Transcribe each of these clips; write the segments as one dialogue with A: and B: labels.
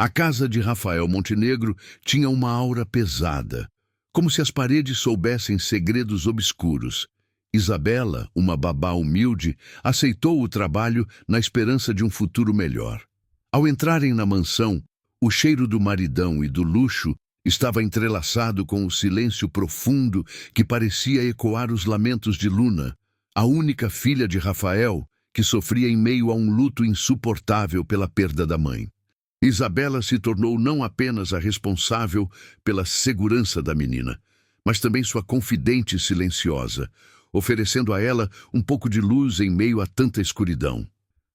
A: A casa de Rafael Montenegro tinha uma aura pesada, como se as paredes soubessem segredos obscuros. Isabela, uma babá humilde, aceitou o trabalho na esperança de um futuro melhor. Ao entrarem na mansão, o cheiro do maridão e do luxo estava entrelaçado com o silêncio profundo que parecia ecoar os lamentos de Luna, a única filha de Rafael, que sofria em meio a um luto insuportável pela perda da mãe. Isabela se tornou não apenas a responsável pela segurança da menina, mas também sua confidente silenciosa, oferecendo a ela um pouco de luz em meio a tanta escuridão.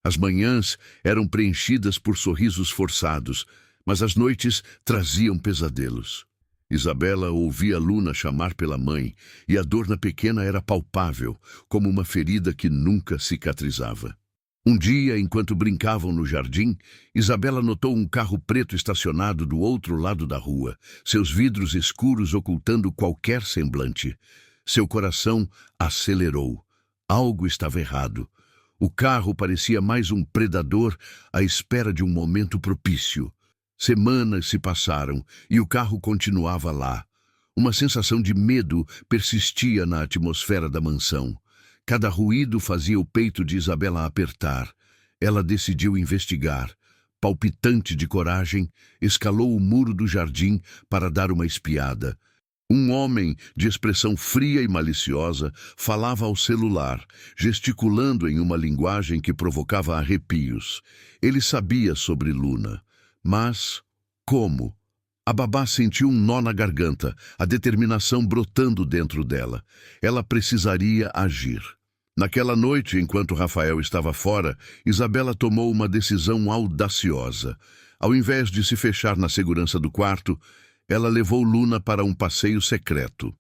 A: As manhãs eram preenchidas por sorrisos forçados, mas as noites traziam pesadelos. Isabela ouvia Luna chamar pela mãe, e a dor na pequena era palpável, como uma ferida que nunca cicatrizava. Um dia, enquanto brincavam no jardim, Isabela notou um carro preto estacionado do outro lado da rua, seus vidros escuros ocultando qualquer semblante. Seu coração acelerou. Algo estava errado. O carro parecia mais um predador à espera de um momento propício. Semanas se passaram e o carro continuava lá. Uma sensação de medo persistia na atmosfera da mansão. Cada ruído fazia o peito de Isabela apertar. Ela decidiu investigar. Palpitante de coragem, escalou o muro do jardim para dar uma espiada. Um homem, de expressão fria e maliciosa, falava ao celular, gesticulando em uma linguagem que provocava arrepios. Ele sabia sobre Luna. Mas como? A babá sentiu um nó na garganta, a determinação brotando dentro dela. Ela precisaria agir. Naquela noite, enquanto Rafael estava fora, Isabela tomou uma decisão audaciosa. Ao invés de se fechar na segurança do quarto, ela levou Luna para um passeio secreto.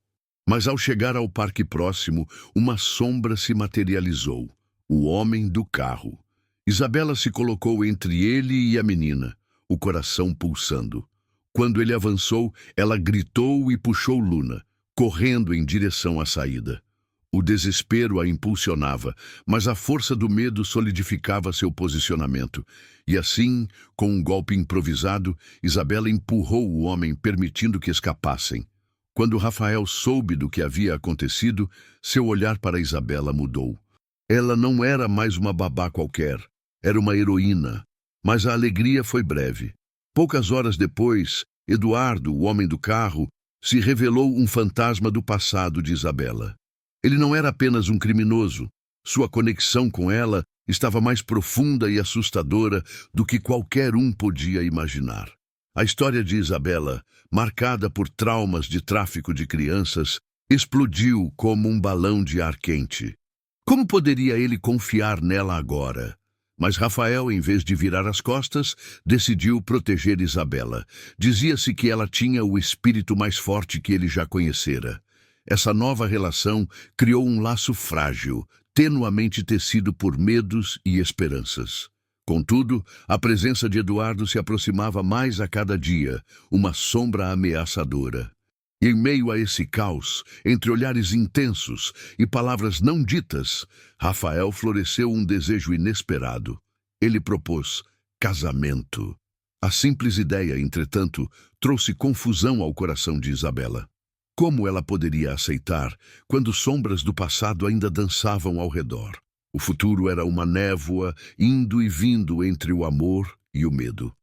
A: Mas ao chegar ao parque próximo, uma sombra se materializou. O homem do carro. Isabela se colocou entre ele e a menina, o coração pulsando. Quando ele avançou, ela gritou e puxou Luna, correndo em direção à saída. O desespero a impulsionava, mas a força do medo solidificava seu posicionamento. E assim, com um golpe improvisado, Isabela empurrou o homem, permitindo que escapassem. Quando Rafael soube do que havia acontecido, seu olhar para Isabela mudou. Ela não era mais uma babá qualquer, era uma heroína. Mas a alegria foi breve. Poucas horas depois, Eduardo, o homem do carro, se revelou um fantasma do passado de Isabela. Ele não era apenas um criminoso. Sua conexão com ela estava mais profunda e assustadora do que qualquer um podia imaginar. A história de Isabela, marcada por traumas de tráfico de crianças, explodiu como um balão de ar quente. Como poderia ele confiar nela agora? Mas Rafael, em vez de virar as costas, decidiu proteger Isabela. Dizia-se que ela tinha o espírito mais forte que ele já conhecera. Essa nova relação criou um laço frágil, tenuamente tecido por medos e esperanças. Contudo, a presença de Eduardo se aproximava mais a cada dia, uma sombra ameaçadora. E em meio a esse caos, entre olhares intensos e palavras não ditas, Rafael floresceu um desejo inesperado. Ele propôs casamento. A simples ideia, entretanto, trouxe confusão ao coração de Isabela. Como ela poderia aceitar quando sombras do passado ainda dançavam ao redor? O futuro era uma névoa indo e vindo entre o amor e o medo.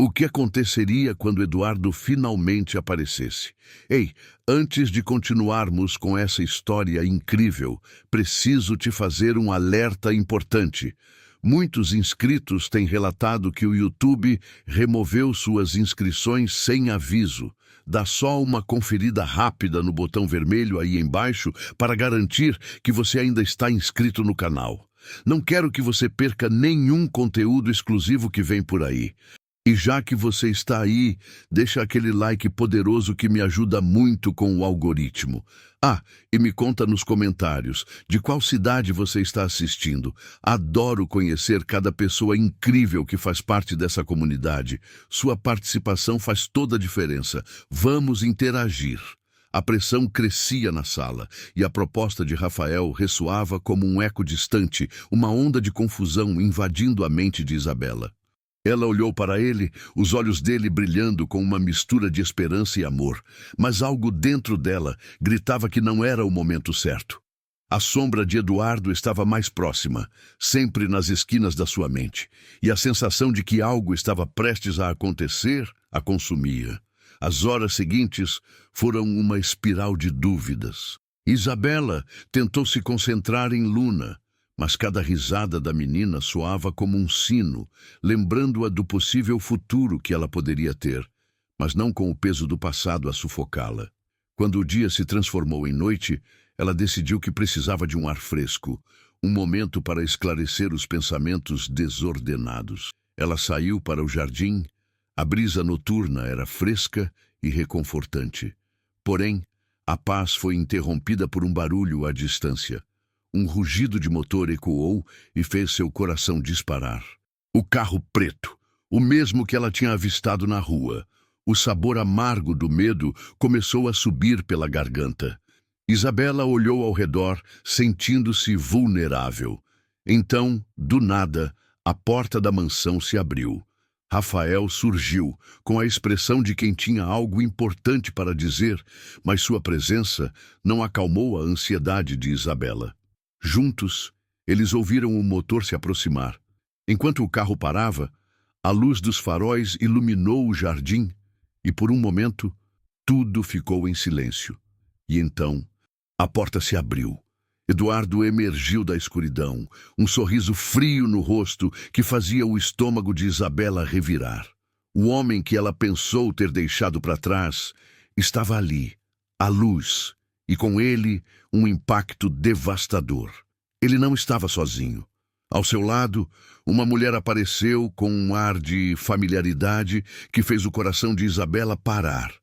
A: O que aconteceria quando Eduardo finalmente aparecesse? Ei, antes de continuarmos com essa história incrível, preciso te fazer um alerta importante. Muitos inscritos têm relatado que o YouTube removeu suas inscrições sem aviso. Dá só uma conferida rápida no botão vermelho aí embaixo para garantir que você ainda está inscrito no canal. Não quero que você perca nenhum conteúdo exclusivo que vem por aí. E já que você está aí, deixa aquele like poderoso que me ajuda muito com o algoritmo. Ah, e me conta nos comentários de qual cidade você está assistindo. Adoro conhecer cada pessoa incrível que faz parte dessa comunidade. Sua participação faz toda a diferença. Vamos interagir. A pressão crescia na sala, e a proposta de Rafael ressoava como um eco distante, uma onda de confusão invadindo a mente de Isabela. Ela olhou para ele, os olhos dele brilhando com uma mistura de esperança e amor, mas algo dentro dela gritava que não era o momento certo. A sombra de Eduardo estava mais próxima, sempre nas esquinas da sua mente, e a sensação de que algo estava prestes a acontecer a consumia. As horas seguintes foram uma espiral de dúvidas. Isabela tentou se concentrar em Luna, mas cada risada da menina soava como um sino, lembrando-a do possível futuro que ela poderia ter, mas não com o peso do passado a sufocá-la. Quando o dia se transformou em noite, ela decidiu que precisava de um ar fresco, um momento para esclarecer os pensamentos desordenados. Ela saiu para o jardim. A brisa noturna era fresca e reconfortante. Porém, a paz foi interrompida por um barulho à distância. Um rugido de motor ecoou e fez seu coração disparar. O carro preto, o mesmo que ela tinha avistado na rua. O sabor amargo do medo começou a subir pela garganta. Isabela olhou ao redor, sentindo-se vulnerável. Então, do nada, a porta da mansão se abriu. Rafael surgiu, com a expressão de quem tinha algo importante para dizer, mas sua presença não acalmou a ansiedade de Isabela. Juntos, eles ouviram o motor se aproximar. Enquanto o carro parava, a luz dos faróis iluminou o jardim e, por um momento, tudo ficou em silêncio. E então, a porta se abriu. Eduardo emergiu da escuridão, um sorriso frio no rosto que fazia o estômago de Isabela revirar. O homem que ela pensou ter deixado para trás estava ali, à luz, e com ele um impacto devastador. Ele não estava sozinho. Ao seu lado, uma mulher apareceu com um ar de familiaridade que fez o coração de Isabela parar.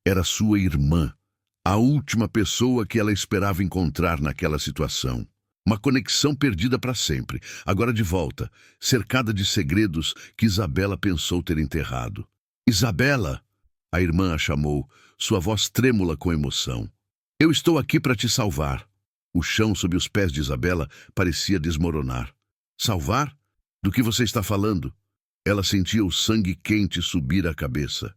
A: Era sua irmã. A última pessoa que ela esperava encontrar naquela situação. Uma conexão perdida para sempre, agora de volta, cercada de segredos que Isabela pensou ter enterrado. Isabela! A irmã a chamou, sua voz trêmula com emoção. Eu estou aqui para te salvar. O chão sob os pés de Isabela parecia desmoronar. Salvar? Do que você está falando? Ela sentia o sangue quente subir à cabeça.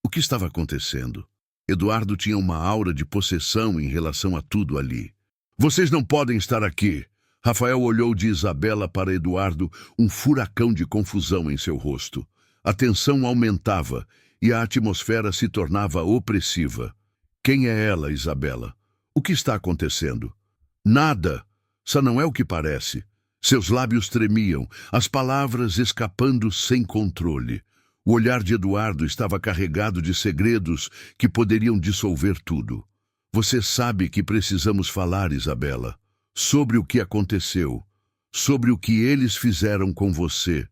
A: O que estava acontecendo? Eduardo tinha uma aura de possessão em relação a tudo ali. Vocês não podem estar aqui. Rafael olhou de Isabela para Eduardo, um furacão de confusão em seu rosto. A tensão aumentava e a atmosfera se tornava opressiva. Quem é ela, Isabela? O que está acontecendo? Nada. Só não é o que parece. Seus lábios tremiam, as palavras escapando sem controle. O olhar de Eduardo estava carregado de segredos que poderiam dissolver tudo. Você sabe que precisamos falar, Isabela, sobre o que aconteceu, sobre o que eles fizeram com você.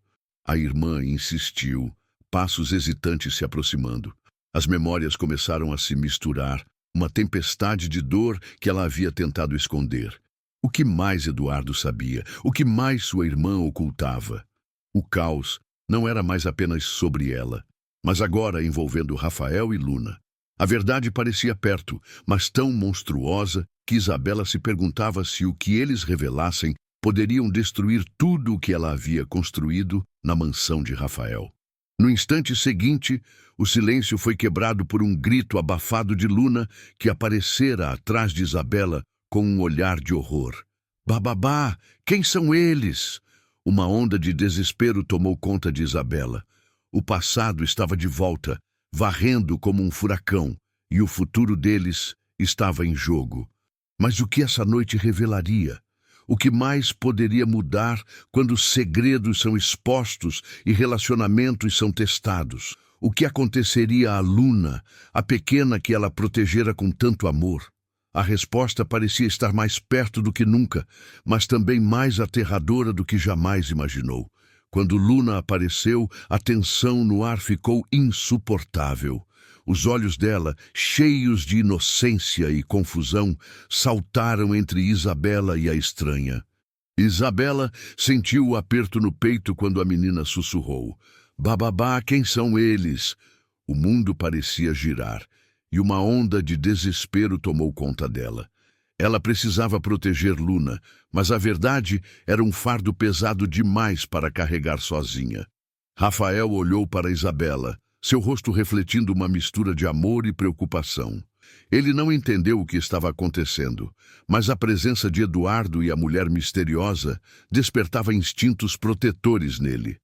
A: A irmã insistiu, passos hesitantes se aproximando. As memórias começaram a se misturar, uma tempestade de dor que ela havia tentado esconder. O que mais Eduardo sabia? O que mais sua irmã ocultava? O caos não era mais apenas sobre ela, mas agora envolvendo Rafael e Luna. A verdade parecia perto, mas tão monstruosa que Isabela se perguntava se o que eles revelassem poderiam destruir tudo o que ela havia construído na mansão de Rafael. No instante seguinte, o silêncio foi quebrado por um grito abafado de Luna que aparecera atrás de Isabela com um olhar de horror. Bababá, quem são eles? Uma onda de desespero tomou conta de Isabela. O passado estava de volta, varrendo como um furacão, e o futuro deles estava em jogo. Mas o que essa noite revelaria? O que mais poderia mudar quando segredos são expostos e relacionamentos são testados? O que aconteceria à Luna, a pequena que ela protegera com tanto amor? A resposta parecia estar mais perto do que nunca, mas também mais aterradora do que jamais imaginou. Quando Luna apareceu, a tensão no ar ficou insuportável. Os olhos dela, cheios de inocência e confusão, saltaram entre Isabela e a estranha. Isabela sentiu o aperto no peito quando a menina sussurrou. Bababá, quem são eles? O mundo parecia girar, e uma onda de desespero tomou conta dela. Ela precisava proteger Luna, mas a verdade era um fardo pesado demais para carregar sozinha. Rafael olhou para Isabela, seu rosto refletindo uma mistura de amor e preocupação. Ele não entendeu o que estava acontecendo, mas a presença de Eduardo e a mulher misteriosa despertava instintos protetores nele.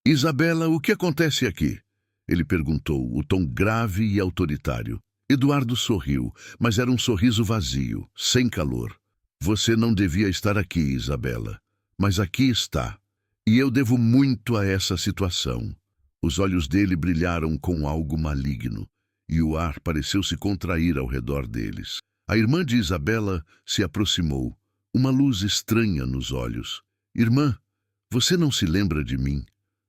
A: Isabela, o que acontece aqui? Ele perguntou, o tom grave e autoritário. Eduardo sorriu, mas era um sorriso vazio, sem calor. Você não devia estar aqui, Isabela, mas aqui está. E eu devo muito a essa situação. Os olhos dele brilharam com algo maligno, e o ar pareceu se contrair ao redor deles. A irmã de Isabela se aproximou, uma luz estranha nos olhos. Irmã, você não se lembra de mim?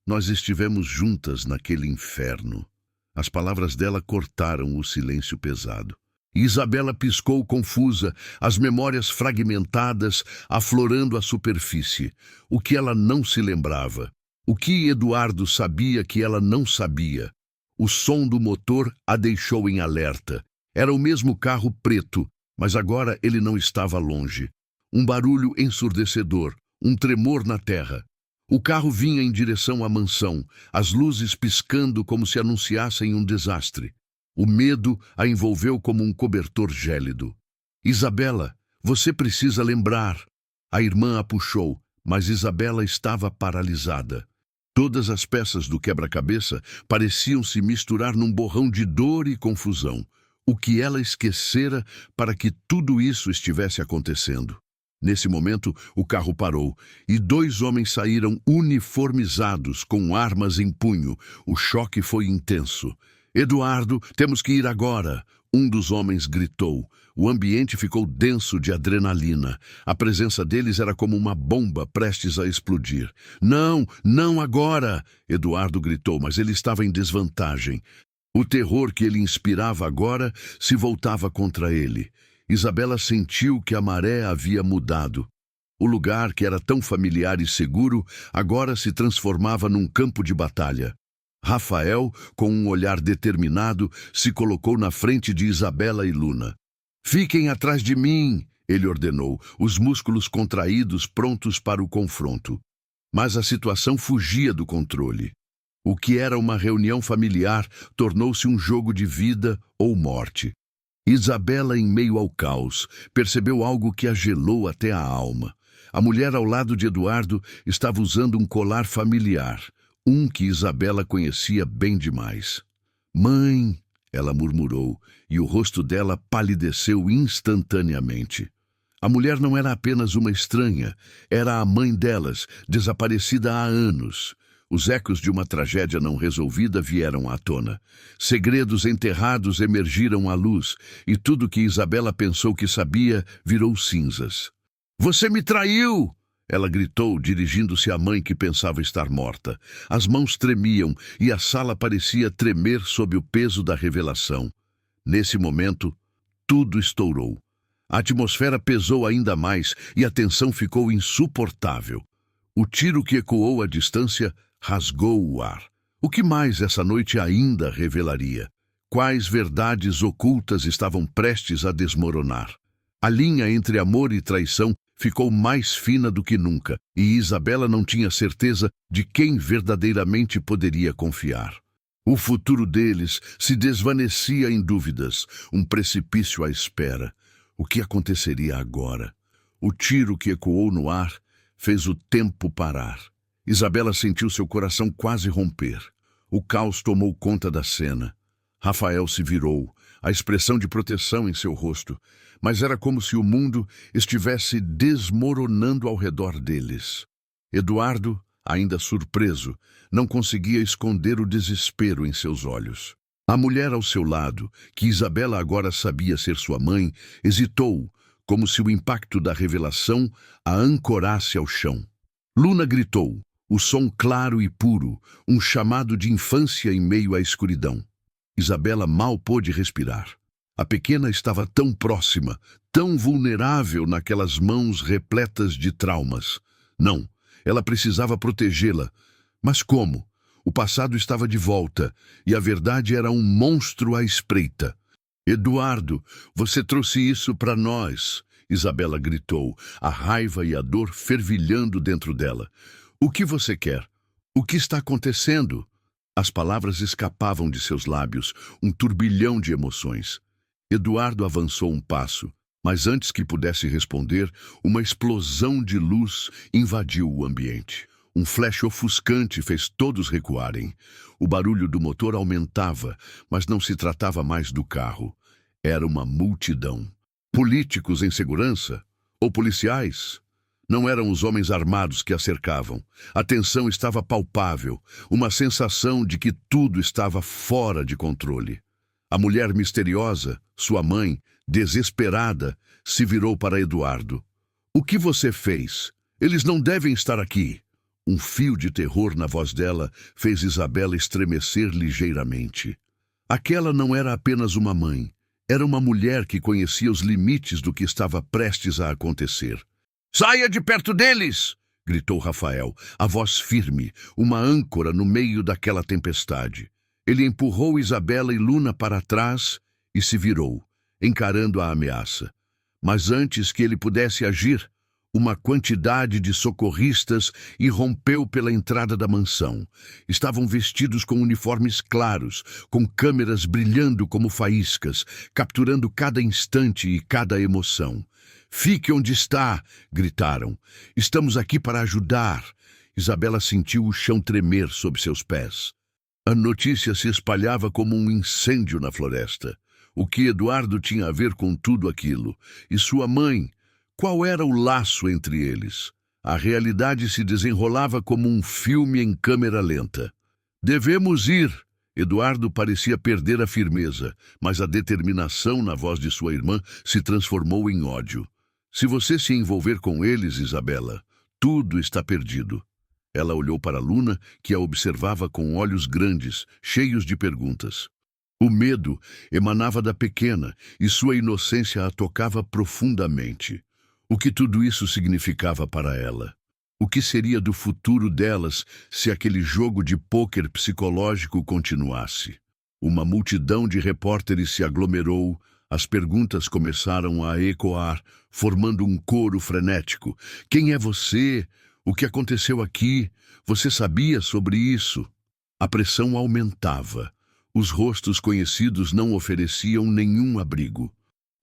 A: Nós estivemos juntas naquele inferno. As palavras dela cortaram o silêncio pesado. Isabela piscou confusa, as memórias fragmentadas, aflorando a superfície. O que ela não se lembrava? O que Eduardo sabia que ela não sabia? O som do motor a deixou em alerta. Era o mesmo carro preto, mas agora ele não estava longe. Um barulho ensurdecedor, um tremor na terra. O carro vinha em direção à mansão, as luzes piscando como se anunciassem um desastre. O medo a envolveu como um cobertor gélido. Isabela, você precisa lembrar. A irmã a puxou, mas Isabela estava paralisada. Todas as peças do quebra-cabeça pareciam se misturar num borrão de dor e confusão. O que ela esquecera para que tudo isso estivesse acontecendo? Nesse momento, o carro parou e 2 homens saíram uniformizados, com armas em punho. O choque foi intenso. Eduardo, temos que ir agora, um dos homens gritou. O ambiente ficou denso de adrenalina. A presença deles era como uma bomba prestes a explodir. Não, não agora! Eduardo gritou, mas ele estava em desvantagem. O terror que ele inspirava agora se voltava contra ele. Isabela sentiu que a maré havia mudado. O lugar que era tão familiar e seguro agora se transformava num campo de batalha. Rafael, com um olhar determinado, se colocou na frente de Isabela e Luna. Fiquem atrás de mim, ele ordenou, os músculos contraídos prontos para o confronto. Mas a situação fugia do controle. O que era uma reunião familiar tornou-se um jogo de vida ou morte. Isabela, em meio ao caos, percebeu algo que a gelou até a alma. A mulher ao lado de Eduardo estava usando um colar familiar, um que Isabela conhecia bem demais. Mãe, ela murmurou, e o rosto dela palideceu instantaneamente. A mulher não era apenas uma estranha, era a mãe delas, desaparecida há anos. Os ecos de uma tragédia não resolvida vieram à tona. Segredos enterrados emergiram à luz, e tudo que Isabela pensou que sabia virou cinzas. Você me traiu! Ela gritou, dirigindo-se à mãe que pensava estar morta. As mãos tremiam e a sala parecia tremer sob o peso da revelação. Nesse momento, tudo estourou. A atmosfera pesou ainda mais e a tensão ficou insuportável. O tiro que ecoou à distância rasgou o ar. O que mais essa noite ainda revelaria? Quais verdades ocultas estavam prestes a desmoronar? A linha entre amor e traição ficou mais fina do que nunca, e Isabela não tinha certeza de quem verdadeiramente poderia confiar. O futuro deles se desvanecia em dúvidas, um precipício à espera. O que aconteceria agora? O tiro que ecoou no ar fez o tempo parar. Isabela sentiu seu coração quase romper. O caos tomou conta da cena. Rafael se virou, a expressão de proteção em seu rosto, mas era como se o mundo estivesse desmoronando ao redor deles. Eduardo, ainda surpreso, não conseguia esconder o desespero em seus olhos. A mulher ao seu lado, que Isabela agora sabia ser sua mãe, hesitou, como se o impacto da revelação a ancorasse ao chão. Luna gritou, o som claro e puro, um chamado de infância em meio à escuridão. Isabela mal pôde respirar. A pequena estava tão próxima, tão vulnerável naquelas mãos repletas de traumas. Não, ela precisava protegê-la. Mas como? O passado estava de volta, e a verdade era um monstro à espreita. Eduardo, você trouxe isso para nós, Isabela gritou, a raiva e a dor fervilhando dentro dela. O que você quer? O que está acontecendo? As palavras escapavam de seus lábios, um turbilhão de emoções. Eduardo avançou um passo, mas antes que pudesse responder, uma explosão de luz invadiu o ambiente. Um flash ofuscante fez todos recuarem. O barulho do motor aumentava, mas não se tratava mais do carro. Era uma multidão. Políticos em segurança? Ou policiais? Não eram os homens armados que a cercavam. A tensão estava palpável, uma sensação de que tudo estava fora de controle. A mulher misteriosa, sua mãe, desesperada, se virou para Eduardo. "O que você fez? Eles não devem estar aqui." Um fio de terror na voz dela fez Isabela estremecer ligeiramente. Aquela não era apenas uma mãe. Era uma mulher que conhecia os limites do que estava prestes a acontecer. "Saia de perto deles!" gritou Rafael, a voz firme, uma âncora no meio daquela tempestade. Ele empurrou Isabela e Luna para trás e se virou, encarando a ameaça. Mas antes que ele pudesse agir, uma quantidade de socorristas irrompeu pela entrada da mansão. Estavam vestidos com uniformes claros, com câmeras brilhando como faíscas, capturando cada instante e cada emoção. "Fique onde está!" gritaram. "Estamos aqui para ajudar." Isabela sentiu o chão tremer sob seus pés. A notícia se espalhava como um incêndio na floresta. O que Eduardo tinha a ver com tudo aquilo? E sua mãe? Qual era o laço entre eles? A realidade se desenrolava como um filme em câmera lenta. "Devemos ir!" Eduardo parecia perder a firmeza, mas a determinação na voz de sua irmã se transformou em ódio. "Se você se envolver com eles, Isabela, tudo está perdido." Ela olhou para Luna, que a observava com olhos grandes, cheios de perguntas. O medo emanava da pequena e sua inocência a tocava profundamente. O que tudo isso significava para ela? O que seria do futuro delas se aquele jogo de pôquer psicológico continuasse? Uma multidão de repórteres se aglomerou. As perguntas começaram a ecoar, formando um coro frenético. "Quem é você? O que aconteceu aqui? Você sabia sobre isso?" A pressão aumentava. Os rostos conhecidos não ofereciam nenhum abrigo.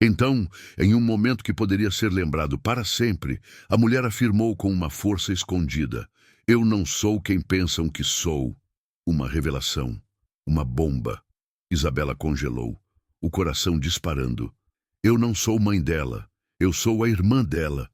A: Então, em um momento que poderia ser lembrado para sempre, a mulher afirmou com uma força escondida: "Eu não sou quem pensam que sou." Uma revelação. Uma bomba. Isabela congelou, o coração disparando. "Eu não sou mãe dela. Eu sou a irmã dela.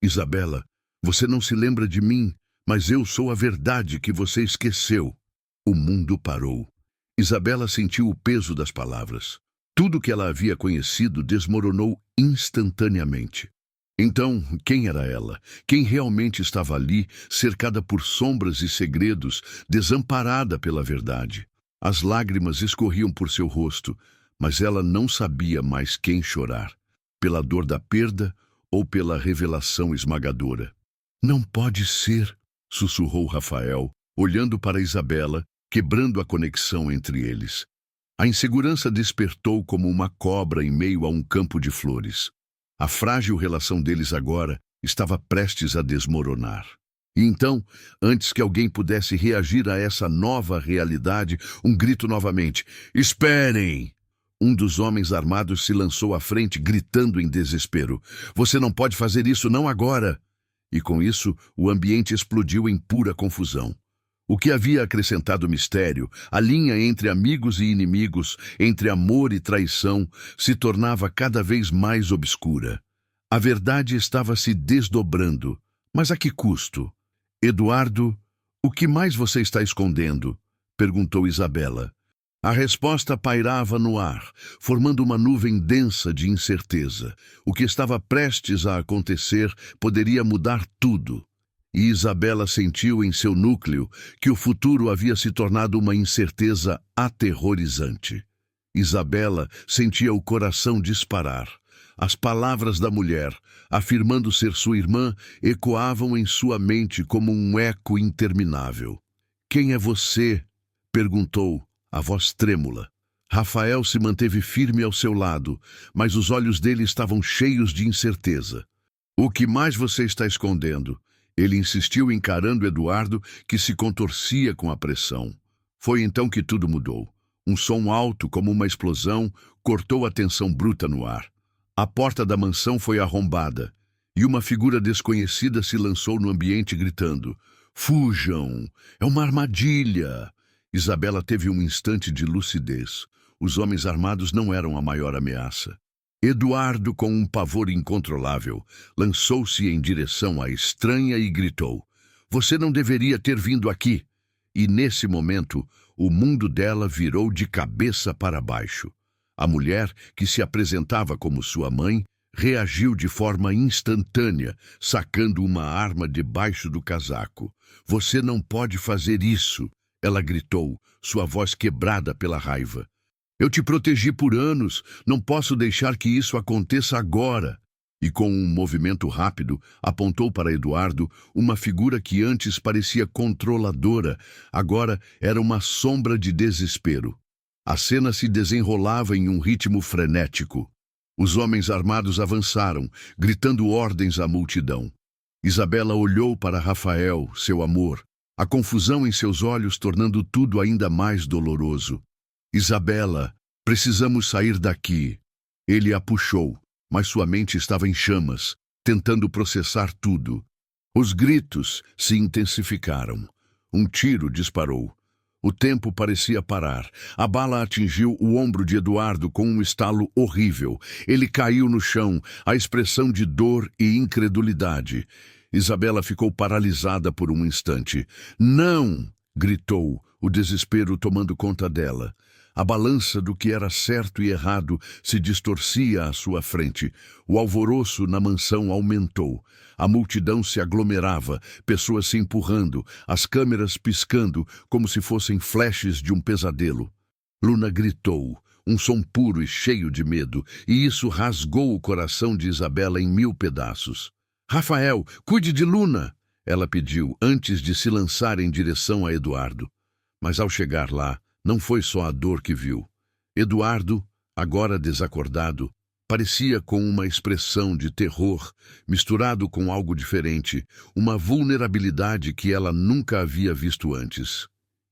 A: Isabela, você não se lembra de mim, mas eu sou a verdade que você esqueceu." O mundo parou. Isabela sentiu o peso das palavras. Tudo que ela havia conhecido desmoronou instantaneamente. Então, quem era ela? Quem realmente estava ali, cercada por sombras e segredos, desamparada pela verdade? As lágrimas escorriam por seu rosto, mas ela não sabia mais quem chorar, pela dor da perda ou pela revelação esmagadora. "Não pode ser", sussurrou Rafael, olhando para Isabela, quebrando a conexão entre eles. A insegurança despertou como uma cobra em meio a um campo de flores. A frágil relação deles agora estava prestes a desmoronar. E então, antes que alguém pudesse reagir a essa nova realidade, um grito novamente: "Esperem!" Um dos homens armados se lançou à frente, gritando em desespero: "Você não pode fazer isso, não agora!" E com isso, o ambiente explodiu em pura confusão. O que havia acrescentado mistério, a linha entre amigos e inimigos, entre amor e traição, se tornava cada vez mais obscura. A verdade estava se desdobrando. Mas a que custo? "Eduardo, o que mais você está escondendo?" perguntou Isabela. A resposta pairava no ar, formando uma nuvem densa de incerteza. O que estava prestes a acontecer poderia mudar tudo. E Isabela sentiu em seu núcleo que o futuro havia se tornado uma incerteza aterrorizante. Isabela sentia o coração disparar. As palavras da mulher, afirmando ser sua irmã, ecoavam em sua mente como um eco interminável. "Quem é você?" perguntou, a voz trêmula. Rafael se manteve firme ao seu lado, mas os olhos dele estavam cheios de incerteza. "O que mais você está escondendo?" Ele insistiu encarando Eduardo, que se contorcia com a pressão. Foi então que tudo mudou. Um som alto, como uma explosão, cortou a tensão bruta no ar. A porta da mansão foi arrombada, e uma figura desconhecida se lançou no ambiente gritando: "Fujam! É uma armadilha!" Isabela teve um instante de lucidez. Os homens armados não eram a maior ameaça. Eduardo, com um pavor incontrolável, lançou-se em direção à estranha e gritou: "Você não deveria ter vindo aqui!" E nesse momento, o mundo dela virou de cabeça para baixo. A mulher, que se apresentava como sua mãe, reagiu de forma instantânea, sacando uma arma debaixo do casaco. "Você não pode fazer isso!" Ela gritou, sua voz quebrada pela raiva. "Eu te protegi por anos, não posso deixar que isso aconteça agora." E com um movimento rápido, apontou para Eduardo, uma figura que antes parecia controladora, agora era uma sombra de desespero. A cena se desenrolava em um ritmo frenético. Os homens armados avançaram, gritando ordens à multidão. Isabela olhou para Rafael, seu amor, a confusão em seus olhos tornando tudo ainda mais doloroso. "Isabela, precisamos sair daqui." Ele a puxou, mas sua mente estava em chamas, tentando processar tudo. Os gritos se intensificaram. Um tiro disparou. O tempo parecia parar. A bala atingiu o ombro de Eduardo com um estalo horrível. Ele caiu no chão, a expressão de dor e incredulidade. Isabela ficou paralisada por um instante. "Não!" gritou, o desespero tomando conta dela. A balança do que era certo e errado se distorcia à sua frente. O alvoroço na mansão aumentou. A multidão se aglomerava, pessoas se empurrando, as câmeras piscando como se fossem flashes de um pesadelo. Luna gritou, um som puro e cheio de medo, e isso rasgou o coração de Isabela em 1000 pedaços. "Rafael, cuide de Luna!" ela pediu, antes de se lançar em direção a Eduardo. Mas ao chegar lá, não foi só a dor que viu. Eduardo, agora desacordado, parecia com uma expressão de terror, misturado com algo diferente, uma vulnerabilidade que ela nunca havia visto antes.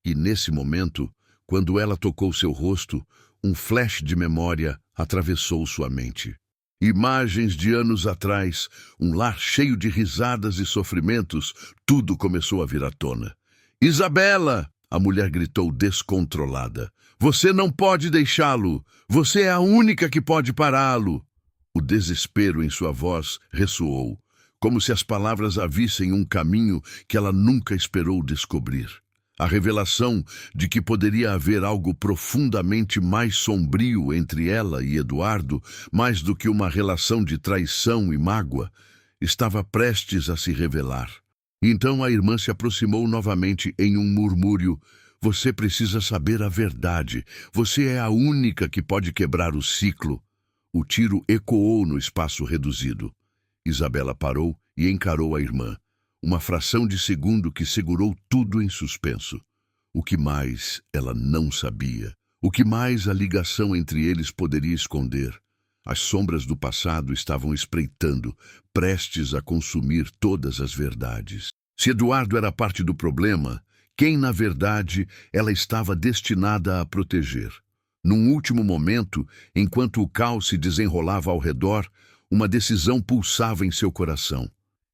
A: E nesse momento, quando ela tocou seu rosto, um flash de memória atravessou sua mente. Imagens de anos atrás, um lar cheio de risadas e sofrimentos, tudo começou a vir à tona. "Isabela!" A mulher gritou descontrolada. "Você não pode deixá-lo! Você é a única que pode pará-lo!" O desespero em sua voz ressoou, como se as palavras a vissem um caminho que ela nunca esperou descobrir. A revelação de que poderia haver algo profundamente mais sombrio entre ela e Eduardo, mais do que uma relação de traição e mágoa, estava prestes a se revelar. Então a irmã se aproximou novamente em um murmúrio. "Você precisa saber a verdade. Você é a única que pode quebrar o ciclo." O tiro ecoou no espaço reduzido. Isabela parou e encarou a irmã. Uma fração de segundo que segurou tudo em suspenso. O que mais ela não sabia? O que mais a ligação entre eles poderia esconder? As sombras do passado estavam espreitando, prestes a consumir todas as verdades. Se Eduardo era parte do problema, quem, na verdade, ela estava destinada a proteger? Num último momento, enquanto o caos se desenrolava ao redor, uma decisão pulsava em seu coração.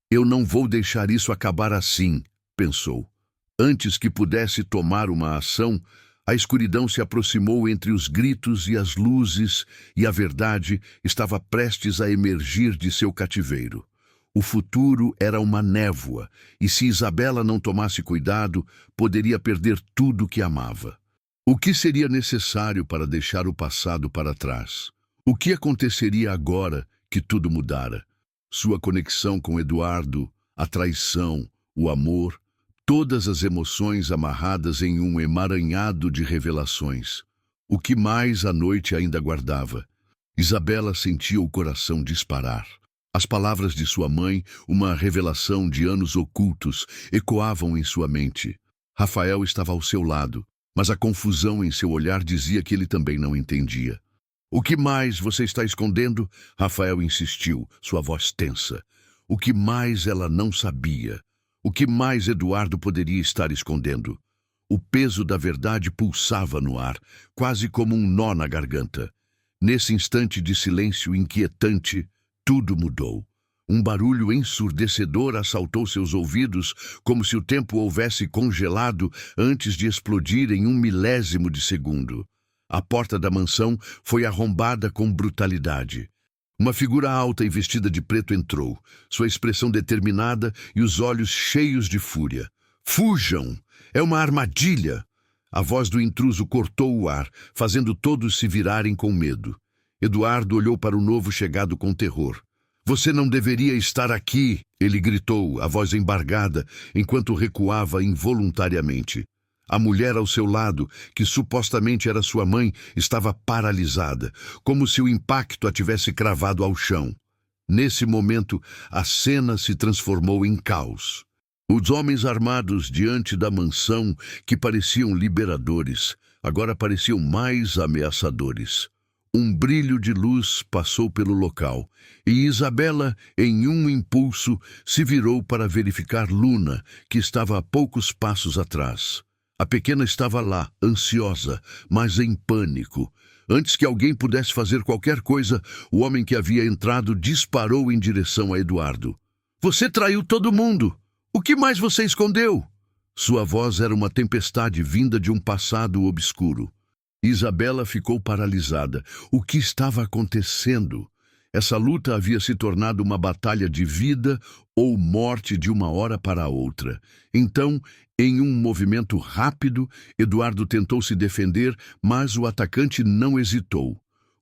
A: "Eu não vou deixar isso acabar assim", pensou. Antes que pudesse tomar uma ação, a escuridão se aproximou entre os gritos e as luzes, e a verdade estava prestes a emergir de seu cativeiro. O futuro era uma névoa, e se Isabela não tomasse cuidado, poderia perder tudo o que amava. O que seria necessário para deixar o passado para trás? O que aconteceria agora que tudo mudara? Sua conexão com Eduardo, a traição, o amor, todas as emoções amarradas em um emaranhado de revelações. O que mais a noite ainda guardava? Isabela sentia o coração disparar. As palavras de sua mãe, uma revelação de anos ocultos, ecoavam em sua mente. Rafael estava ao seu lado, mas a confusão em seu olhar dizia que ele também não entendia. "O que mais você está escondendo?" Rafael insistiu, sua voz tensa. O que mais ela não sabia? O que mais Eduardo poderia estar escondendo? O peso da verdade pulsava no ar, quase como um nó na garganta. Nesse instante de silêncio inquietante, tudo mudou. Um barulho ensurdecedor assaltou seus ouvidos, como se o tempo houvesse congelado antes de explodir em um milésimo de segundo. A porta da mansão foi arrombada com brutalidade. Uma figura alta e vestida de preto entrou, sua expressão determinada e os olhos cheios de fúria. "Fujam! É uma armadilha!" A voz do intruso cortou o ar, fazendo todos se virarem com medo. Eduardo olhou para o novo chegado com terror. "Você não deveria estar aqui!" ele gritou, a voz embargada, enquanto recuava involuntariamente. A mulher ao seu lado, que supostamente era sua mãe, estava paralisada, como se o impacto a tivesse cravado ao chão. Nesse momento, a cena se transformou em caos. Os homens armados diante da mansão, que pareciam liberadores, agora pareciam mais ameaçadores. Um brilho de luz passou pelo local, e Isabela, em um impulso, se virou para verificar Luna, que estava a poucos passos atrás. A pequena estava lá, ansiosa, mas em pânico. Antes que alguém pudesse fazer qualquer coisa, o homem que havia entrado disparou em direção a Eduardo. "Você traiu todo mundo! O que mais você escondeu?" Sua voz era uma tempestade vinda de um passado obscuro. Isabela ficou paralisada. O que estava acontecendo? Essa luta havia se tornado uma batalha de vida ou morte de uma hora para a outra. Então, em um movimento rápido, Eduardo tentou se defender, mas o atacante não hesitou.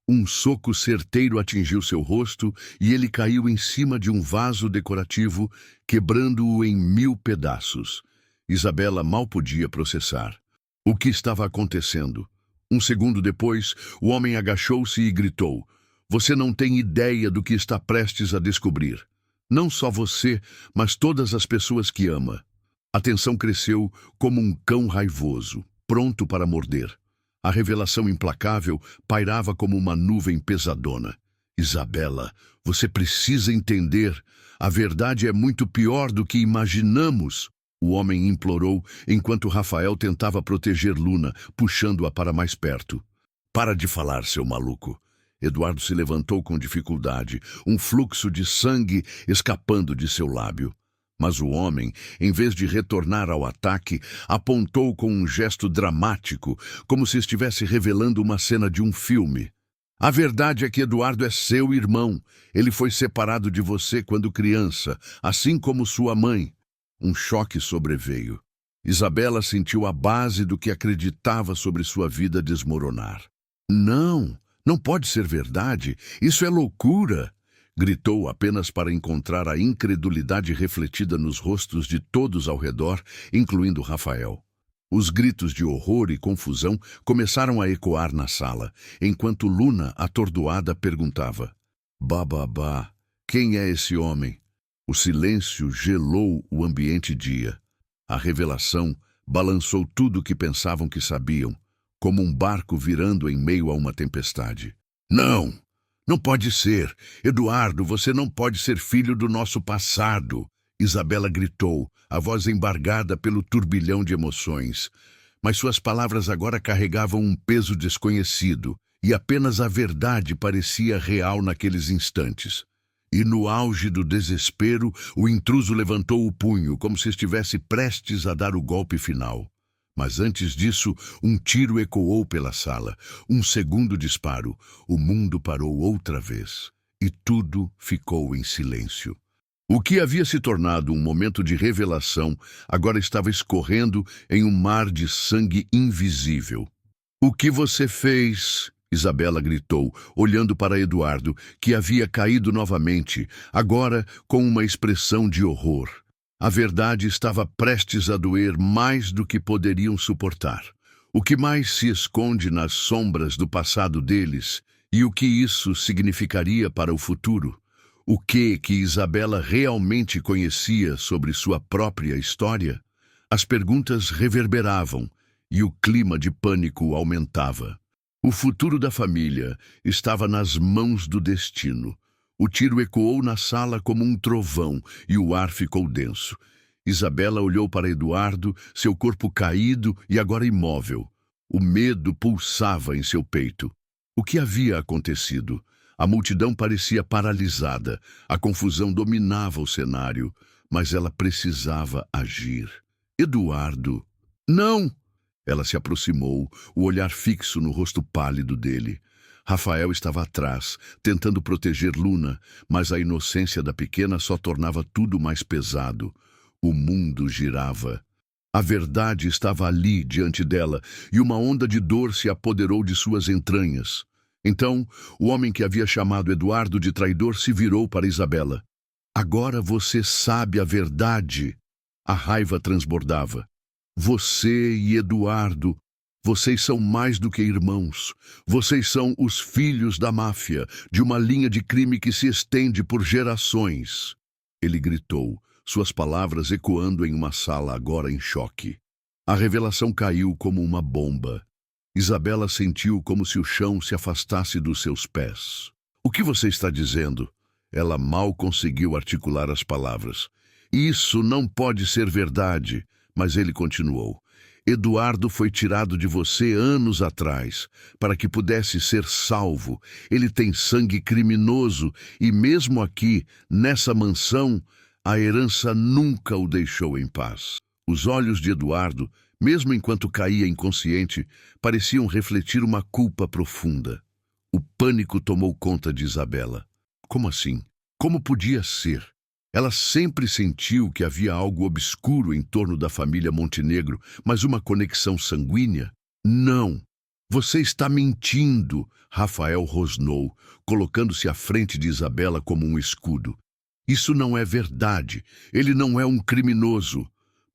A: Um soco certeiro atingiu seu rosto e ele caiu em cima de um vaso decorativo, quebrando-o em 1000 pedaços. Isabela mal podia processar. O que estava acontecendo? Um segundo depois, o homem agachou-se e gritou: "Você não tem ideia do que está prestes a descobrir. Não só você, mas todas as pessoas que ama." A tensão cresceu como um cão raivoso, pronto para morder. A revelação implacável pairava como uma nuvem pesadona. "Isabela, você precisa entender. A verdade é muito pior do que imaginamos." O homem implorou, enquanto Rafael tentava proteger Luna, puxando-a para mais perto. "Para de falar, seu maluco." Eduardo se levantou com dificuldade, um fluxo de sangue escapando de seu lábio. Mas o homem, em vez de retornar ao ataque, apontou com um gesto dramático, como se estivesse revelando uma cena de um filme. "A verdade é que Eduardo é seu irmão. Ele foi separado de você quando criança, assim como sua mãe." Um choque sobreveio. Isabela sentiu a base do que acreditava sobre sua vida desmoronar. "Não, não pode ser verdade. Isso é loucura!" Gritou apenas para encontrar a incredulidade refletida nos rostos de todos ao redor, incluindo Rafael. Os gritos de horror e confusão começaram a ecoar na sala, enquanto Luna, atordoada, perguntava: "Bababá, quem é esse homem?" O silêncio gelou o ambiente dia. A revelação balançou tudo o que pensavam que sabiam, como um barco virando em meio a uma tempestade. "Não! Não pode ser! Eduardo, você não pode ser filho do nosso passado!" Isabela gritou, a voz embargada pelo turbilhão de emoções. Mas suas palavras agora carregavam um peso desconhecido, e apenas a verdade parecia real naqueles instantes. E no auge do desespero, o intruso levantou o punho, como se estivesse prestes a dar o golpe final. Mas antes disso, um tiro ecoou pela sala. Um segundo disparo. O mundo parou outra vez. E tudo ficou em silêncio. O que havia se tornado um momento de revelação, agora estava escorrendo em um mar de sangue invisível. "O que você fez?" Isabela gritou, olhando para Eduardo, que havia caído novamente, agora com uma expressão de horror. A verdade estava prestes a doer mais do que poderiam suportar. O que mais se esconde nas sombras do passado deles e o que isso significaria para o futuro? O que Isabela realmente conhecia sobre sua própria história? As perguntas reverberavam e o clima de pânico aumentava. O futuro da família estava nas mãos do destino. O tiro ecoou na sala como um trovão e o ar ficou denso. Isabela olhou para Eduardo, seu corpo caído e agora imóvel. O medo pulsava em seu peito. O que havia acontecido? A multidão parecia paralisada. A confusão dominava o cenário, mas ela precisava agir. Eduardo! Não! Ela se aproximou, o olhar fixo no rosto pálido dele. Rafael estava atrás, tentando proteger Luna, mas a inocência da pequena só tornava tudo mais pesado. O mundo girava. A verdade estava ali, diante dela, e uma onda de dor se apoderou de suas entranhas. Então, o homem que havia chamado Eduardo de traidor se virou para Isabela. Agora você sabe a verdade. A raiva transbordava. Você e Eduardo, vocês são mais do que irmãos. Vocês são os filhos da máfia, de uma linha de crime que se estende por gerações. Ele gritou, suas palavras ecoando em uma sala agora em choque. A revelação caiu como uma bomba. Isabela sentiu como se o chão se afastasse dos seus pés. O que você está dizendo? Ela mal conseguiu articular as palavras. Isso não pode ser verdade. Mas ele continuou. Eduardo foi tirado de você anos atrás, para que pudesse ser salvo. Ele tem sangue criminoso e mesmo aqui, nessa mansão, a herança nunca o deixou em paz. Os olhos de Eduardo, mesmo enquanto caía inconsciente, pareciam refletir uma culpa profunda. O pânico tomou conta de Isabela. Como assim? Como podia ser? Ela sempre sentiu que havia algo obscuro em torno da família Montenegro, mas uma conexão sanguínea? Não! Você está mentindo! Rafael rosnou, colocando-se à frente de Isabela como um escudo. Isso não é verdade. Ele não é um criminoso.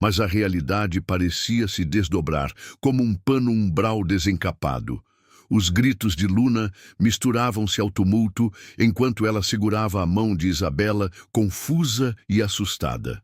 A: Mas a realidade parecia se desdobrar, como um pano umbral desencapado. Os gritos de Luna misturavam-se ao tumulto enquanto ela segurava a mão de Isabela, confusa e assustada.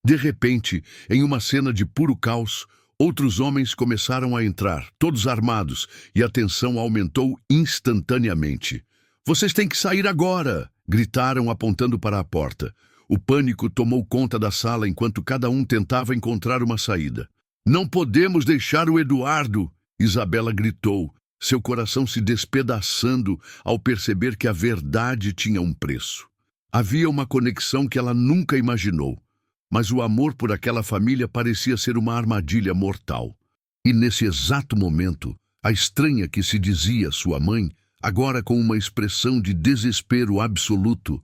A: De repente, em uma cena de puro caos, outros homens começaram a entrar, todos armados, e a tensão aumentou instantaneamente. "Vocês têm que sair agora!" gritaram apontando para a porta. O pânico tomou conta da sala enquanto cada um tentava encontrar uma saída. "Não podemos deixar o Eduardo!" Isabela gritou, seu coração se despedaçando ao perceber que a verdade tinha um preço. Havia uma conexão que ela nunca imaginou, mas o amor por aquela família parecia ser uma armadilha mortal. E nesse exato momento, a estranha que se dizia sua mãe, agora com uma expressão de desespero absoluto,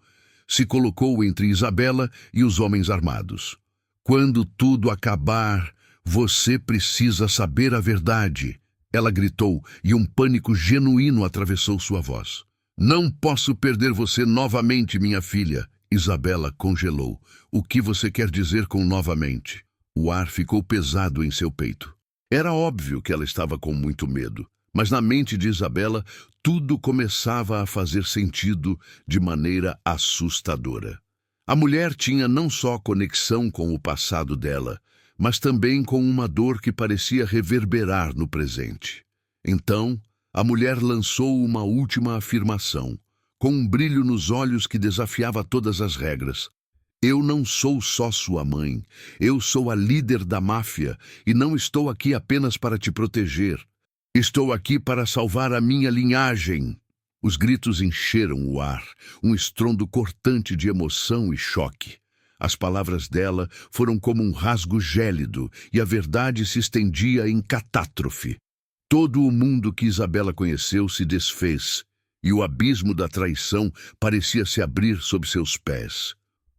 A: se colocou entre Isabela e os homens armados. "Quando tudo acabar, você precisa saber a verdade." Ela gritou e um pânico genuíno atravessou sua voz. "Não posso perder você novamente, minha filha." Isabela congelou. "O que você quer dizer com novamente?" O ar ficou pesado em seu peito. Era óbvio que ela estava com muito medo, mas na mente de Isabela tudo começava a fazer sentido de maneira assustadora. A mulher tinha não só conexão com o passado dela, mas também com uma dor que parecia reverberar no presente. Então, a mulher lançou uma última afirmação, com um brilho nos olhos que desafiava todas as regras. "Eu não sou só sua mãe, eu sou a líder da máfia e não estou aqui apenas para te proteger. Estou aqui para salvar a minha linhagem." Os gritos encheram o ar, um estrondo cortante de emoção e choque. As palavras dela foram como um rasgo gélido e a verdade se estendia em catástrofe. Todo o mundo que Isabela conheceu se desfez e o abismo da traição parecia se abrir sob seus pés.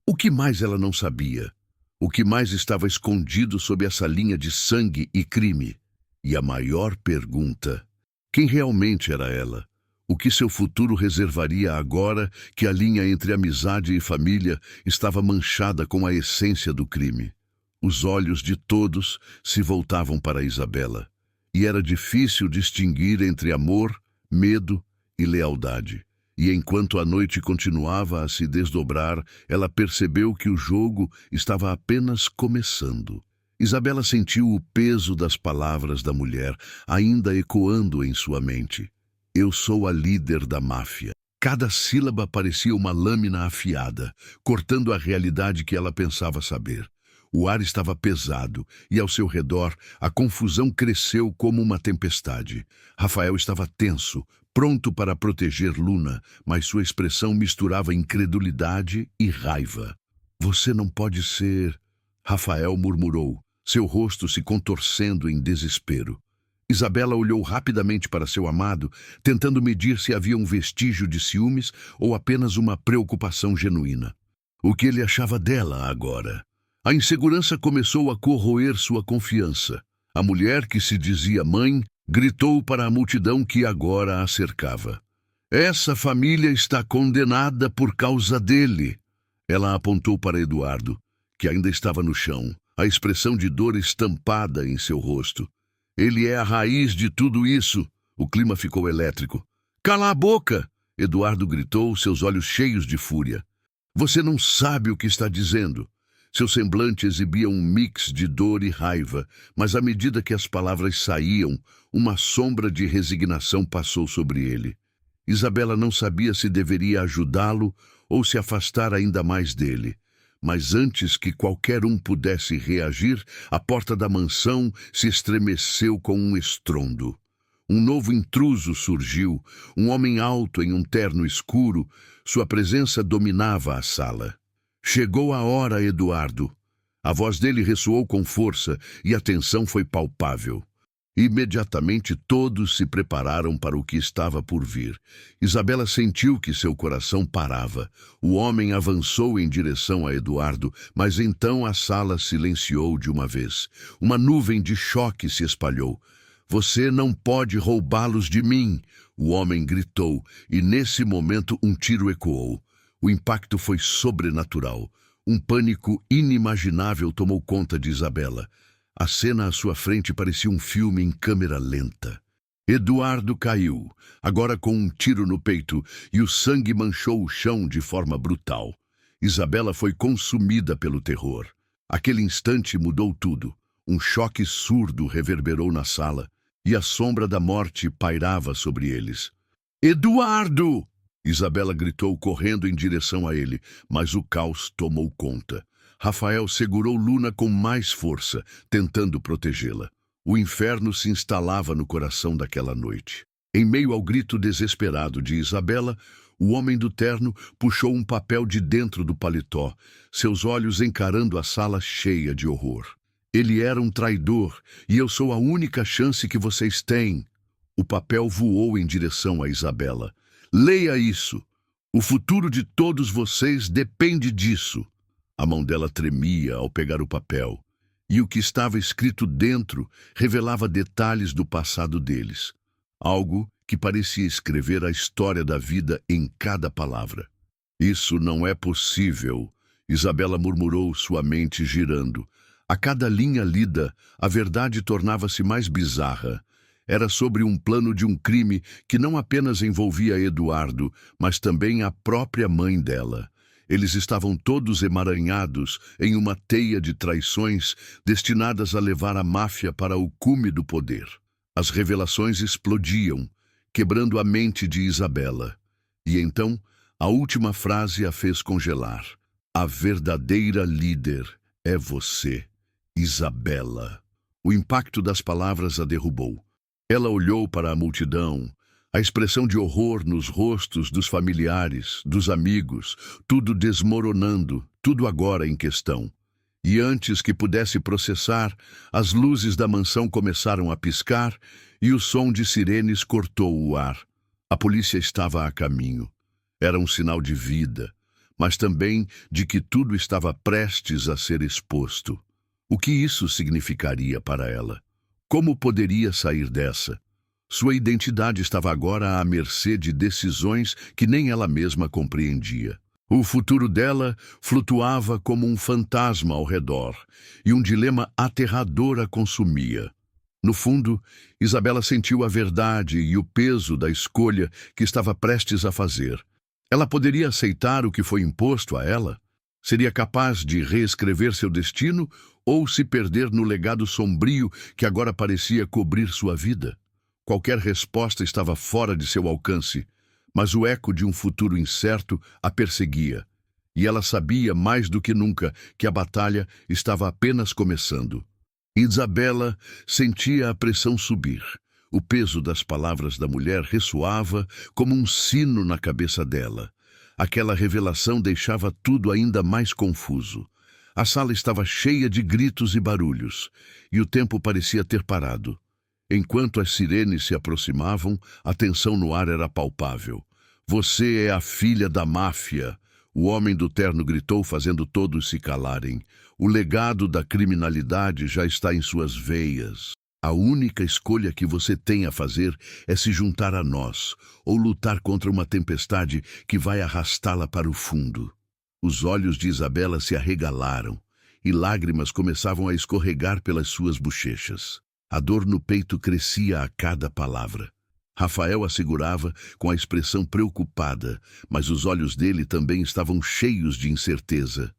A: O que mais ela não sabia? O que mais estava escondido sob essa linha de sangue e crime? E a maior pergunta: quem realmente era ela? O que seu futuro reservaria agora que a linha entre amizade e família estava manchada com a essência do crime? Os olhos de todos se voltavam para Isabela, e era difícil distinguir entre amor, medo e lealdade. E enquanto a noite continuava a se desdobrar, ela percebeu que o jogo estava apenas começando. Isabela sentiu o peso das palavras da mulher ainda ecoando em sua mente. "Eu sou a líder da máfia." Cada sílaba parecia uma lâmina afiada, cortando a realidade que ela pensava saber. O ar estava pesado e, ao seu redor, a confusão cresceu como uma tempestade. Rafael estava tenso, pronto para proteger Luna, mas sua expressão misturava incredulidade e raiva. Você não pode ser... Rafael murmurou, seu rosto se contorcendo em desespero. Isabela olhou rapidamente para seu amado, tentando medir se havia um vestígio de ciúmes ou apenas uma preocupação genuína. O que ele achava dela agora? A insegurança começou a corroer sua confiança. A mulher que se dizia mãe gritou para a multidão que agora a cercava. Essa família está condenada por causa dele. Ela apontou para Eduardo, que ainda estava no chão, a expressão de dor estampada em seu rosto. Ele é a raiz de tudo isso. O clima ficou elétrico. Cala a boca! Eduardo gritou, seus olhos cheios de fúria. Você não sabe o que está dizendo. Seu semblante exibia um mix de dor e raiva, mas à medida que as palavras saíam, uma sombra de resignação passou sobre ele. Isabela não sabia se deveria ajudá-lo ou se afastar ainda mais dele. Mas antes que qualquer um pudesse reagir, a porta da mansão se estremeceu com um estrondo. Um novo intruso surgiu, um homem alto em um terno escuro. Sua presença dominava a sala. Chegou a hora, Eduardo. A voz dele ressoou com força e a tensão foi palpável. Imediatamente todos se prepararam para o que estava por vir. Isabela sentiu que seu coração parava. O homem avançou em direção a Eduardo, mas então a sala silenciou de uma vez. Uma nuvem de choque se espalhou. Você não pode roubá-los de mim! O homem gritou, e nesse momento um tiro ecoou. O impacto foi sobrenatural. Um pânico inimaginável tomou conta de Isabela. A cena à sua frente parecia um filme em câmera lenta. Eduardo caiu, agora com um tiro no peito, e o sangue manchou o chão de forma brutal. Isabela foi consumida pelo terror. Aquele instante mudou tudo. Um choque surdo reverberou na sala, e a sombra da morte pairava sobre eles. Eduardo! Isabela gritou correndo em direção a ele, mas o caos tomou conta. Rafael segurou Luna com mais força, tentando protegê-la. O inferno se instalava no coração daquela noite. Em meio ao grito desesperado de Isabela, o homem do terno puxou um papel de dentro do paletó, seus olhos encarando a sala cheia de horror. Ele era um traidor, e eu sou a única chance que vocês têm. O papel voou em direção a Isabela. Leia isso. O futuro de todos vocês depende disso. A mão dela tremia ao pegar o papel, e o que estava escrito dentro revelava detalhes do passado deles. Algo que parecia escrever a história da vida em cada palavra. Isso não é possível, Isabela murmurou, sua mente girando. A cada linha lida, a verdade tornava-se mais bizarra. Era sobre um plano de um crime que não apenas envolvia Eduardo, mas também a própria mãe dela. Eles estavam todos emaranhados em uma teia de traições destinadas a levar a máfia para o cume do poder. As revelações explodiam, quebrando a mente de Isabela. E então, a última frase a fez congelar. A verdadeira líder é você, Isabela. O impacto das palavras a derrubou. Ela olhou para a multidão, a expressão de horror nos rostos dos familiares, dos amigos, tudo desmoronando, tudo agora em questão. E antes que pudesse processar, as luzes da mansão começaram a piscar e o som de sirenes cortou o ar. A polícia estava a caminho. Era um sinal de vida, mas também de que tudo estava prestes a ser exposto. O que isso significaria para ela? Como poderia sair dessa? Sua identidade estava agora à mercê de decisões que nem ela mesma compreendia. O futuro dela flutuava como um fantasma ao redor, e um dilema aterrador a consumia. No fundo, Isabela sentiu a verdade e o peso da escolha que estava prestes a fazer. Ela poderia aceitar o que foi imposto a ela? Seria capaz de reescrever seu destino ou se perder no legado sombrio que agora parecia cobrir sua vida? Qualquer resposta estava fora de seu alcance, mas o eco de um futuro incerto a perseguia. E ela sabia mais do que nunca que a batalha estava apenas começando. Isabela sentia a pressão subir. O peso das palavras da mulher ressoava como um sino na cabeça dela. Aquela revelação deixava tudo ainda mais confuso. A sala estava cheia de gritos e barulhos, e o tempo parecia ter parado. Enquanto as sirenes se aproximavam, a tensão no ar era palpável. "Você é a filha da máfia", o homem do terno gritou, fazendo todos se calarem. "O legado da criminalidade já está em suas veias. A única escolha que você tem a fazer é se juntar a nós, ou lutar contra uma tempestade que vai arrastá-la para o fundo." Os olhos de Isabela se arregalaram, e lágrimas começavam a escorregar pelas suas bochechas. A dor no peito crescia a cada palavra. Rafael a segurava com a expressão preocupada, mas os olhos dele também estavam cheios de incerteza.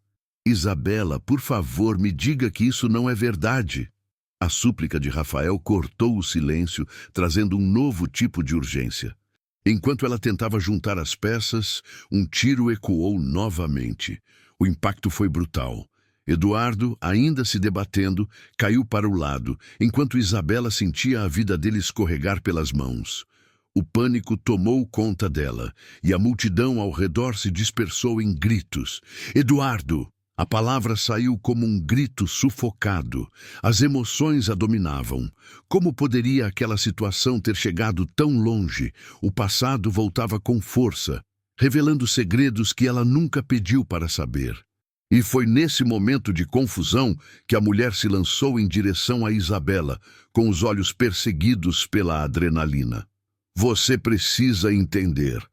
A: "Isabela, por favor, me diga que isso não é verdade." A súplica de Rafael cortou o silêncio, trazendo um novo tipo de urgência. Enquanto ela tentava juntar as peças, um tiro ecoou novamente. O impacto foi brutal. Eduardo, ainda se debatendo, caiu para o lado, enquanto Isabela sentia a vida dele escorregar pelas mãos. O pânico tomou conta dela, e a multidão ao redor se dispersou em gritos. "Eduardo!" A palavra saiu como um grito sufocado. As emoções a dominavam. Como poderia aquela situação ter chegado tão longe? O passado voltava com força, revelando segredos que ela nunca pediu para saber. E foi nesse momento de confusão que a mulher se lançou em direção a Isabela, com os olhos perseguidos pela adrenalina. "Você precisa entender.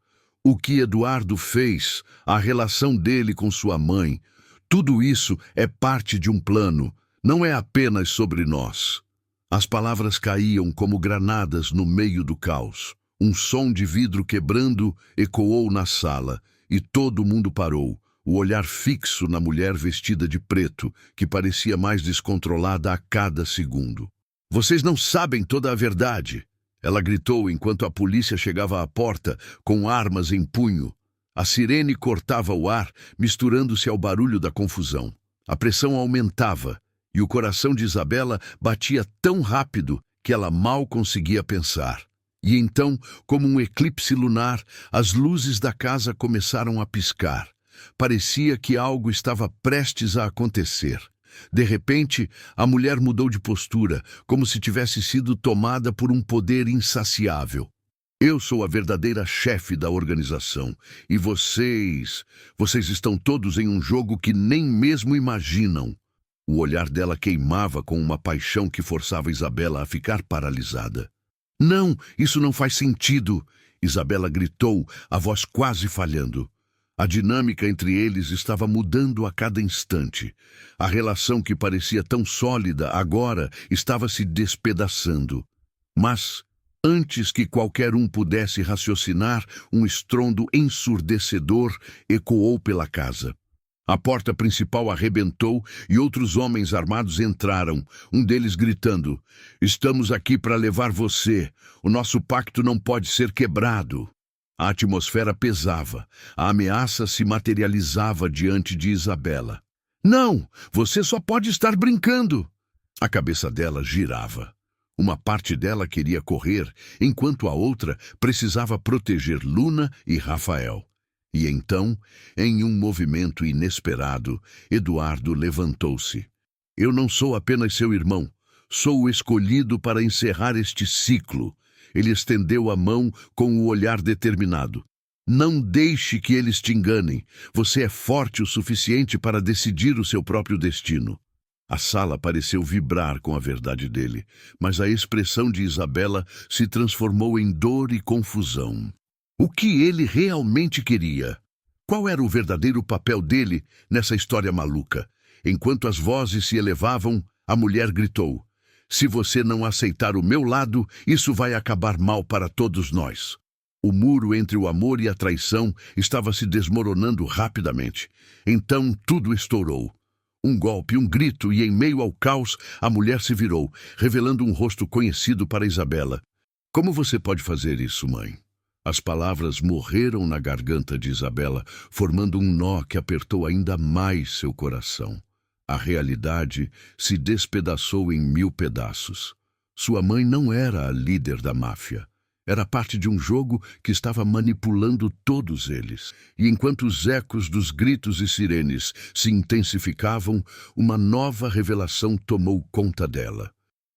A: O que Eduardo fez, a relação dele com sua mãe, tudo isso é parte de um plano, não é apenas sobre nós." As palavras caíam como granadas no meio do caos. Um som de vidro quebrando ecoou na sala, e todo mundo parou, o olhar fixo na mulher vestida de preto, que parecia mais descontrolada a cada segundo. "Vocês não sabem toda a verdade!" Ela gritou enquanto a polícia chegava à porta, com armas em punho. A sirene cortava o ar, misturando-se ao barulho da confusão. A pressão aumentava, e o coração de Isabela batia tão rápido que ela mal conseguia pensar. E então, como um eclipse lunar, as luzes da casa começaram a piscar. Parecia que algo estava prestes a acontecer. De repente, a mulher mudou de postura, como se tivesse sido tomada por um poder insaciável. "Eu sou a verdadeira chefe da organização, e vocês estão todos em um jogo que nem mesmo imaginam." O olhar dela queimava com uma paixão que forçava Isabela a ficar paralisada. "Não, isso não faz sentido!" Isabela gritou, a voz quase falhando. A dinâmica entre eles estava mudando a cada instante. A relação que parecia tão sólida agora estava se despedaçando. Mas, antes que qualquer um pudesse raciocinar, um estrondo ensurdecedor ecoou pela casa. A porta principal arrebentou e outros homens armados entraram, um deles gritando: "Estamos aqui para levar você. O nosso pacto não pode ser quebrado." A atmosfera pesava. A ameaça se materializava diante de Isabela. "Não! Você só pode estar brincando!" A cabeça dela girava. Uma parte dela queria correr, enquanto a outra precisava proteger Luna e Rafael. E então, em um movimento inesperado, Eduardo levantou-se. "Eu não sou apenas seu irmão. Sou o escolhido para encerrar este ciclo." Ele estendeu a mão com o olhar determinado. "Não deixe que eles te enganem. Você é forte o suficiente para decidir o seu próprio destino." A sala pareceu vibrar com a verdade dele, mas a expressão de Isabela se transformou em dor e confusão. O que ele realmente queria? Qual era o verdadeiro papel dele nessa história maluca? Enquanto as vozes se elevavam, a mulher gritou: "Se você não aceitar o meu lado, isso vai acabar mal para todos nós." O muro entre o amor e a traição estava se desmoronando rapidamente. Então tudo estourou. Um golpe, um grito, e em meio ao caos, a mulher se virou, revelando um rosto conhecido para Isabela. "Como você pode fazer isso, mãe?" As palavras morreram na garganta de Isabela, formando um nó que apertou ainda mais seu coração. A realidade se despedaçou em 1000 pedaços. Sua mãe não era a líder da máfia. Era parte de um jogo que estava manipulando todos eles. E enquanto os ecos dos gritos e sirenes se intensificavam, uma nova revelação tomou conta dela.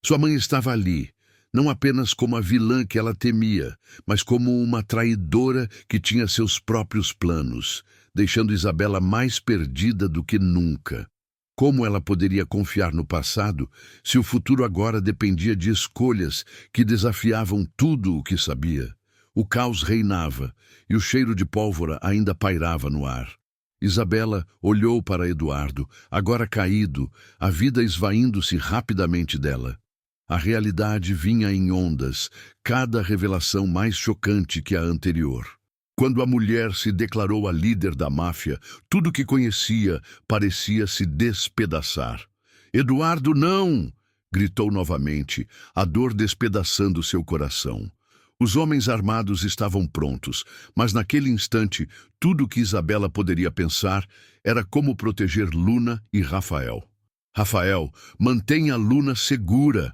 A: Sua mãe estava ali, não apenas como a vilã que ela temia, mas como uma traidora que tinha seus próprios planos, deixando Isabela mais perdida do que nunca. Como ela poderia confiar no passado se o futuro agora dependia de escolhas que desafiavam tudo o que sabia? O caos reinava e o cheiro de pólvora ainda pairava no ar. Isabela olhou para Eduardo, agora caído, a vida esvaindo-se rapidamente dela. A realidade vinha em ondas, cada revelação mais chocante que a anterior. Quando a mulher se declarou a líder da máfia, tudo que conhecia parecia se despedaçar. "Eduardo, não!" gritou novamente, a dor despedaçando seu coração. Os homens armados estavam prontos, mas naquele instante, tudo que Isabela poderia pensar era como proteger Luna e Rafael. "Rafael, mantenha Luna segura!"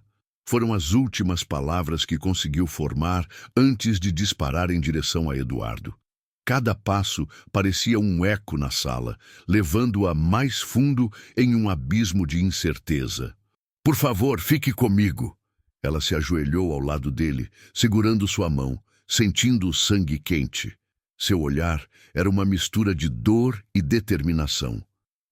A: Foram as últimas palavras que conseguiu formar antes de disparar em direção a Eduardo. Cada passo parecia um eco na sala, levando-a mais fundo em um abismo de incerteza. "Por favor, fique comigo." Ela se ajoelhou ao lado dele, segurando sua mão, sentindo o sangue quente. Seu olhar era uma mistura de dor e determinação.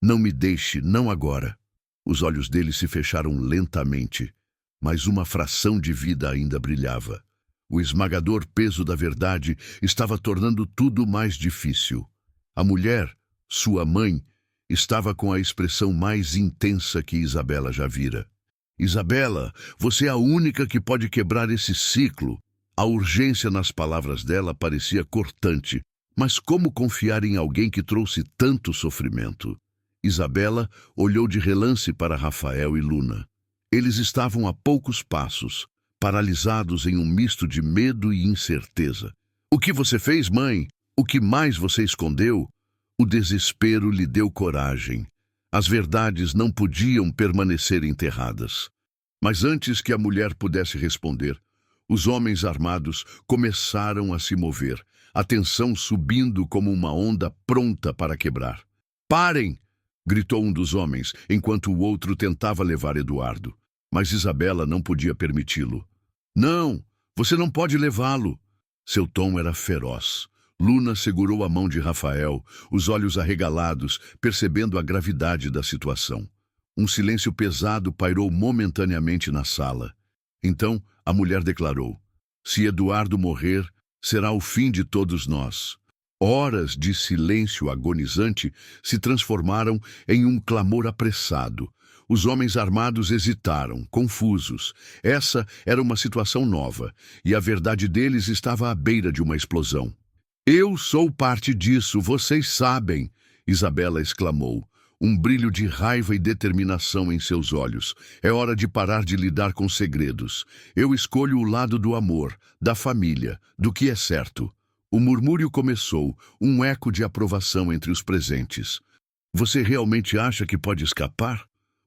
A: "Não me deixe, não agora." Os olhos dele se fecharam lentamente, mas uma fração de vida ainda brilhava. O esmagador peso da verdade estava tornando tudo mais difícil. A mulher, sua mãe, estava com a expressão mais intensa que Isabela já vira. "Isabela, você é a única que pode quebrar esse ciclo." A urgência nas palavras dela parecia cortante, mas como confiar em alguém que trouxe tanto sofrimento? Isabela olhou de relance para Rafael e Luna. Eles estavam a poucos passos, paralisados em um misto de medo e incerteza. "O que você fez, mãe? O que mais você escondeu?" O desespero lhe deu coragem. As verdades não podiam permanecer enterradas. Mas antes que a mulher pudesse responder, os homens armados começaram a se mover, a tensão subindo como uma onda pronta para quebrar. "Parem!" gritou um dos homens, enquanto o outro tentava levar Eduardo. Mas Isabela não podia permiti-lo. "Não, você não pode levá-lo." Seu tom era feroz. Luna segurou a mão de Rafael, os olhos arregalados, percebendo a gravidade da situação. Um silêncio pesado pairou momentaneamente na sala. Então, a mulher declarou: "Se Eduardo morrer, será o fim de todos nós." Horas de silêncio agonizante se transformaram em um clamor apressado. Os homens armados hesitaram, confusos. Essa era uma situação nova, e a verdade deles estava à beira de uma explosão. "Eu sou parte disso, vocês sabem", Isabela exclamou, um brilho de raiva e determinação em seus olhos. "É hora de parar de lidar com segredos. Eu escolho o lado do amor, da família, do que é certo." O murmúrio começou, um eco de aprovação entre os presentes. "Você realmente acha que pode escapar?"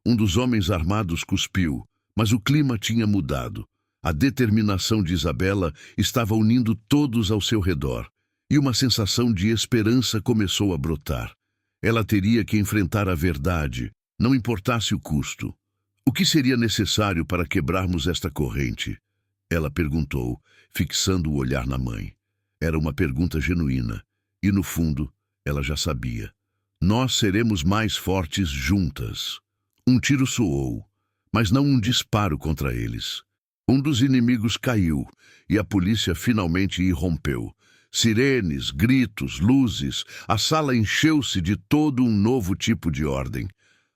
A: Um dos homens armados cuspiu, mas o clima tinha mudado. A determinação de Isabela estava unindo todos ao seu redor, e uma sensação de esperança começou a brotar. Ela teria que enfrentar a verdade, não importasse o custo. "O que seria necessário para quebrarmos esta corrente?" ela perguntou, fixando o olhar na mãe. Era uma pergunta genuína, e no fundo, ela já sabia. "Nós seremos mais fortes juntas." Um tiro soou, mas não um disparo contra eles. Um dos inimigos caiu, e a polícia finalmente irrompeu. Sirenes, gritos, luzes, a sala encheu-se de todo um novo tipo de ordem.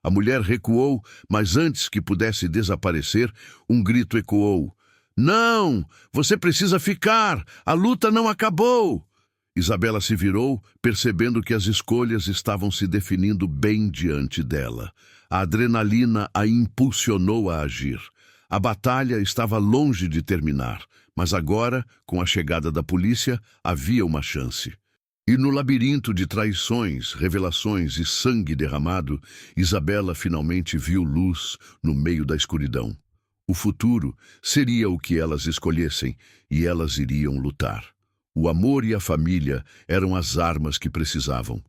A: A mulher recuou, mas antes que pudesse desaparecer, um grito ecoou: "Não! Você precisa ficar! A luta não acabou!" Isabela se virou, percebendo que as escolhas estavam se definindo bem diante dela. A adrenalina a impulsionou a agir. A batalha estava longe de terminar, mas agora, com a chegada da polícia, havia uma chance. E no labirinto de traições, revelações e sangue derramado, Isabela finalmente viu luz no meio da escuridão. O futuro seria o que elas escolhessem e elas iriam lutar. O amor e a família eram as armas que precisavam.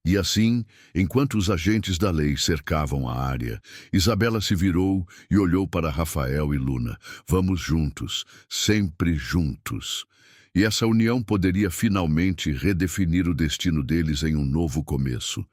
A: E assim, enquanto os agentes da lei cercavam a área, Isabela se virou e olhou para Rafael e Luna. Vamos juntos, sempre juntos. E essa união poderia finalmente redefinir o destino deles em um novo começo.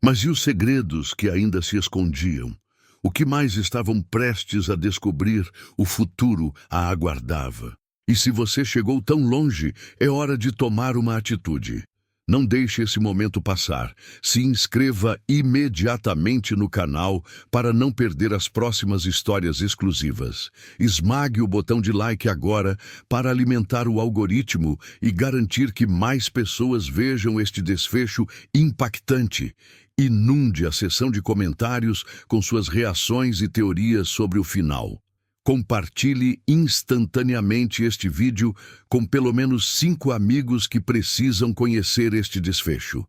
A: Mas e os segredos que ainda se escondiam? O que mais estavam prestes a descobrir, o futuro a aguardava. E se você chegou tão longe, é hora de tomar uma atitude. Não deixe esse momento passar. Se inscreva imediatamente no canal para não perder as próximas histórias exclusivas. Esmague o botão de like agora para alimentar o algoritmo e garantir que mais pessoas vejam este desfecho impactante. Inunde a seção de comentários com suas reações e teorias sobre o final. Compartilhe instantaneamente este vídeo com pelo menos 5 amigos que precisam conhecer este desfecho.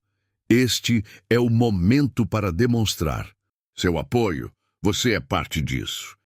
A: Este é o momento para demonstrar seu apoio. Você é parte disso.